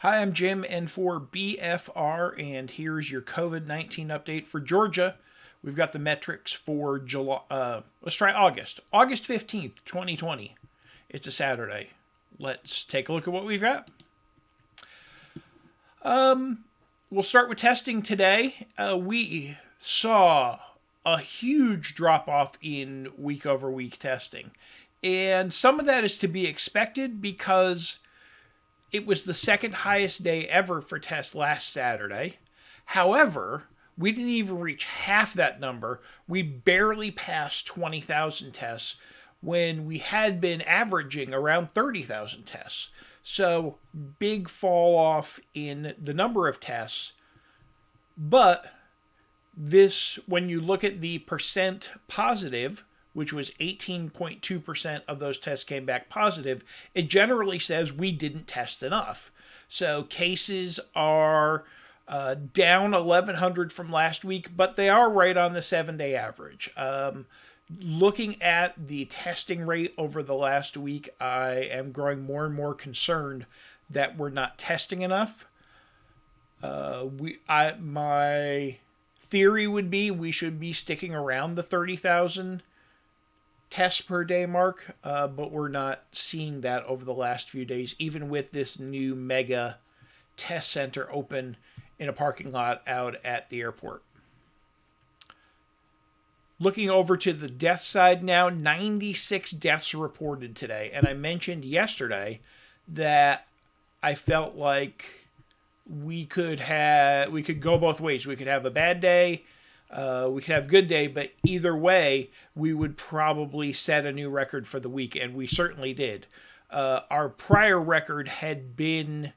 Hi, I'm Jim, and for BFR, and here's your COVID-19 update for Georgia. We've got the metrics for July. Let's try August. August 15th, 2020. It's a Saturday. Let's take a look at what we've got. We'll start with testing today. We saw a huge drop-off in week-over-week testing. And some of that is to be expected because it was the second highest day ever for tests last Saturday. However, we didn't even reach half that number. We barely passed 20,000 tests when we had been averaging around 30,000 tests. So, big fall off in the number of tests. But this, when you look at the percent positive, which was 18.2% of those tests came back positive, it generally says we didn't test enough. So cases are down 1,100 from last week, but they are right on the 7-day average. Looking at the testing rate over the last week, I am growing more and more concerned that we're not testing enough. My theory would be we should be sticking around the 30,000 tests per day mark, but we're not seeing that over the last few days, even with this new mega test center open in a parking lot out at the airport. Looking over to the death side now, 96 deaths reported today. And I mentioned yesterday that I felt like we could go both ways. We could have a bad day, we could have a good day, but either way, we would probably set a new record for the week, and we certainly did. Our prior record had been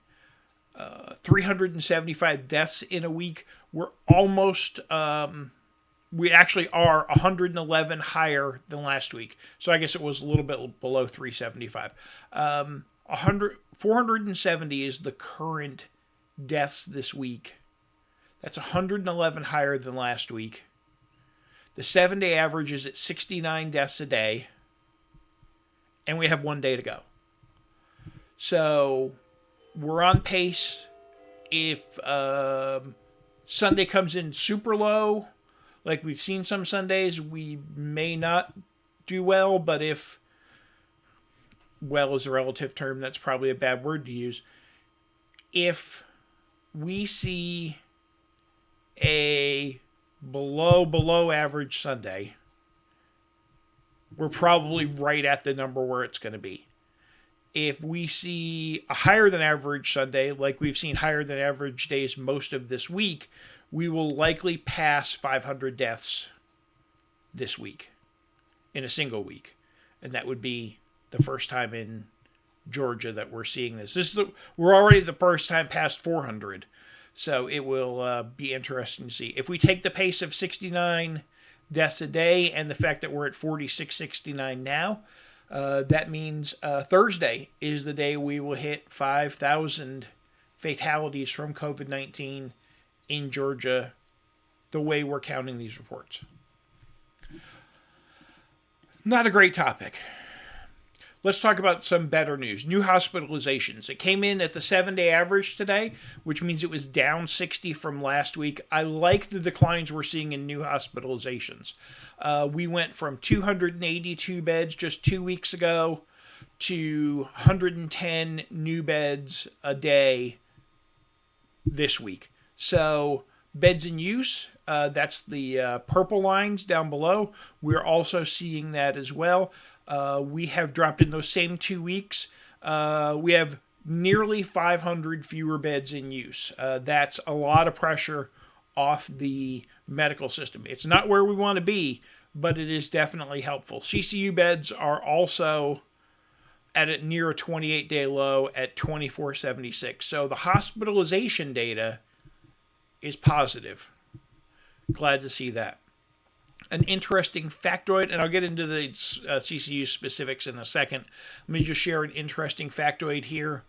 375 deaths in a week. We're almost, we actually are 111 higher than last week. So I guess it was a little bit below 375. 470 is the current deaths this week. That's 111 higher than last week. The 7-day average is at 69 deaths a day. And we have 1 day to go. So we're on pace. If Sunday comes in super low, like we've seen some Sundays, we may not do well. But if well is a relative term, that's probably a bad word to use. If we see a below average Sunday, we're probably right at the number where it's going to be. If we see a higher than average Sunday, like we've seen higher than average days most of this week, we will likely pass 500 deaths this week in a single week. And that would be the first time in Georgia that we're seeing this. We're already the first time past 400. So it will be interesting to see. If we take the pace of 69 deaths a day and the fact that we're at 4669 now, that means Thursday is the day we will hit 5,000 fatalities from COVID-19 in Georgia, the way we're counting these reports. Not a great topic. Let's talk about some better news. New hospitalizations. It came in at the 7-day average today, which means it was down 60 from last week. I like the declines we're seeing in new hospitalizations. We went from 282 beds just 2 weeks ago to 110 new beds a day this week. So beds in use, that's the purple lines down below. We're also seeing that as well. We have dropped in those same 2 weeks. We have nearly 500 fewer beds in use. That's a lot of pressure off the medical system. It's not where we want to be, but it is definitely helpful. CCU beds are also at near a 28-day low at 2,476. So the hospitalization data is positive. Glad to see that. An interesting factoid, and I'll get into the CCU specifics in a second. Let me just share an interesting factoid here.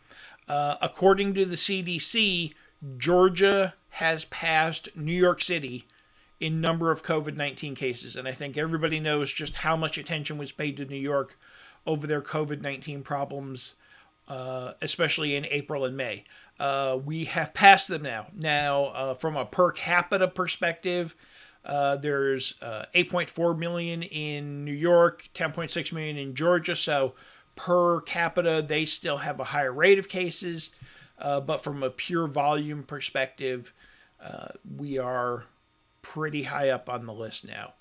According to the CDC, Georgia has passed New York City in number of COVID-19 cases, and I think everybody knows just how much attention was paid to New York over their COVID-19 problems especially in April and May. We have passed them now. Now, from a per capita perspective, there's 8.4 million in New York, 10.6 million in Georgia. So per capita, they still have a higher rate of cases. But from a pure volume perspective, we are pretty high up on the list now.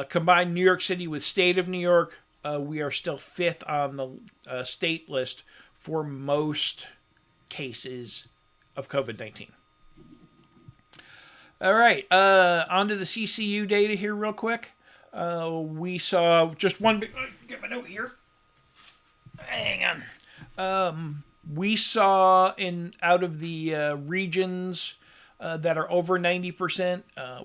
Combine New York City with state of New York, we are still fifth on the state list for most cases of COVID-19. All right, on to the ICU data here real quick. We saw just one big... Get my note here. Hang on. We saw out of the regions that are over 90%,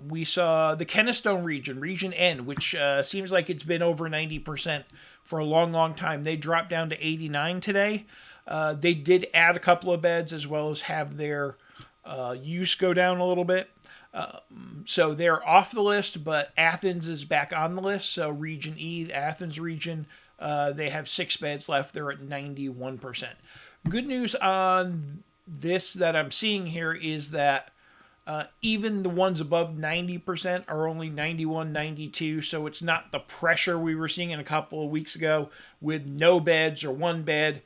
we saw the Kennestone region, Region N, which seems like it's been over 90% for a long, long time. They dropped down to 89 today. They did add a couple of beds as well as have their use go down a little bit. So they're off the list, but Athens is back on the list. So Region E, the Athens region, they have 6 beds left. They're at 91%. Good news on this that I'm seeing here is that even the ones above 90% are only 91, 92. So it's not the pressure we were seeing a couple of weeks ago with no beds or one bed.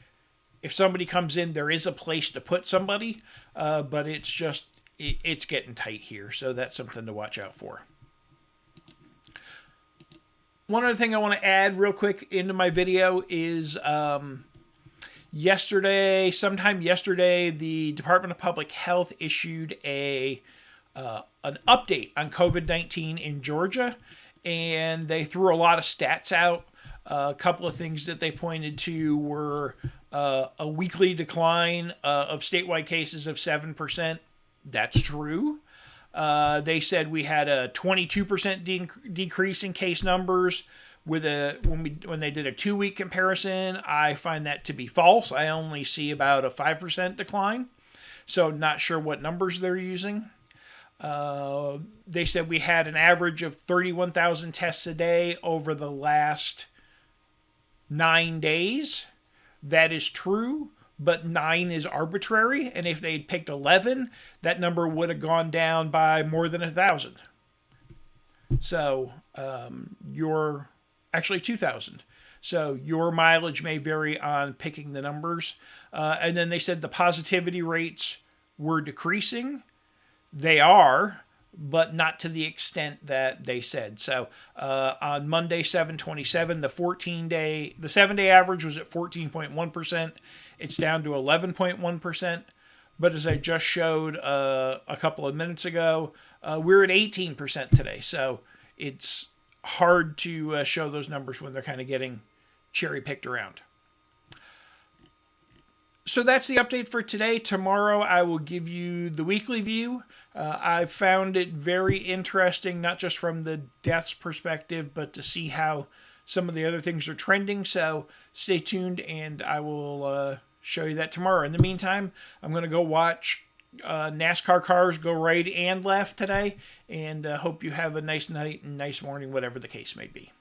If somebody comes in, there is a place to put somebody, but it's just, it's getting tight here. So that's something to watch out for. One other thing I want to add real quick into my video is sometime yesterday, the Department of Public Health issued an update on COVID-19 in Georgia, and they threw a lot of stats out. A couple of things that they pointed to were a weekly decline of statewide cases of 7%. That's true. They said we had a 22% decrease in case numbers. When they did a 2-week comparison, I find that to be false. I only see about a 5% decline. So not sure what numbers they're using. They said we had an average of 31,000 tests a day over the last 9 days. That is true, but 9 is arbitrary. And if they'd picked 11, that number would have gone down by more than 1,000. So you're actually 2,000. So your mileage may vary on picking the numbers. And then they said the positivity rates were decreasing. They are, but not to the extent that they said. So on Monday, 7/27, the 7-day average was at 14.1%. It's down to 11.1%. But as I just showed a couple of minutes ago, we're at 18% today. So it's hard to show those numbers when they're kind of getting cherry-picked around. So that's the update for today. Tomorrow I will give you the weekly view. I found it very interesting, not just from the deaths perspective, but to see how some of the other things are trending. So stay tuned, and I will show you that tomorrow. In the meantime, I'm going to go watch NASCAR cars go right and left today, and hope you have a nice night and nice morning, whatever the case may be.